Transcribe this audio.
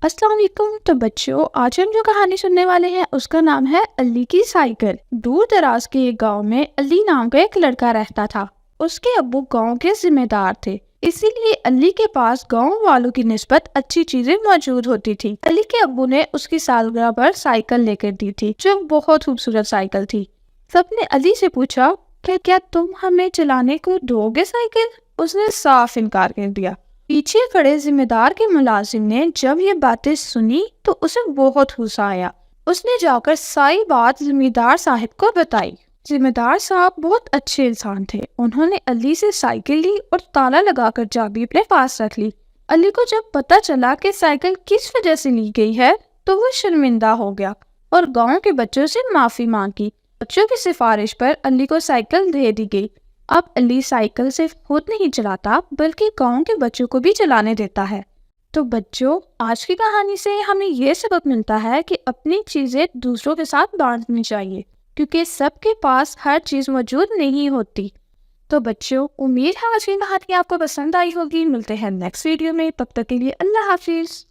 अस्सलाम वालेकुम। तो बच्चों, आज हम जो कहानी सुनने वाले हैं उसका नाम है अली की साइकिल। दूर दराज के एक गांव में अली नाम का एक लड़का रहता था। उसके अब्बू गांव के जिम्मेदार थे, इसीलिए अली के पास गांव वालों की निस्बत अच्छी चीजें मौजूद होती थी। अली के अब्बू ने उसकी सालगिरह पर साइकिल लेकर दी थी, जो बहुत खूबसूरत साइकिल थी। सबने अली से पूछा कि क्या तुम हमें चलाने को दोगे साइकिल? उसने साफ इनकार कर दिया। पीछे खड़े जिम्मेदार के मुलाजिम ने जब ये बातें सुनी तो उसे बहुत गुस्सा आया। उसने जाकर सारी बात जिम्मेदार साहब को बताई। जिम्मेदार साहब बहुत अच्छे इंसान थे। उन्होंने अली से साइकिल ली और ताला लगाकर चाबी अपने पास रख ली। अली को जब पता चला कि साइकिल किस वजह से ली गई है तो वो शर्मिंदा हो गया और गांव के बच्चों से माफी मांगी। बच्चों की सिफारिश पर अली को साइकिल दे दी गई। अब अली साइकिल सिर्फ खुद नहीं चलाता बल्कि गांव के बच्चों को भी चलाने देता है। तो बच्चों, आज की कहानी से हमें ये सबक मिलता है कि अपनी चीजें दूसरों के साथ बांटनी चाहिए, क्योंकि सबके पास हर चीज मौजूद नहीं होती। तो बच्चों, उम्मीद है आज की कहानी आपको पसंद आई होगी। मिलते हैं नेक्स्ट वीडियो में, तब तक के लिए अल्लाह हाफिज।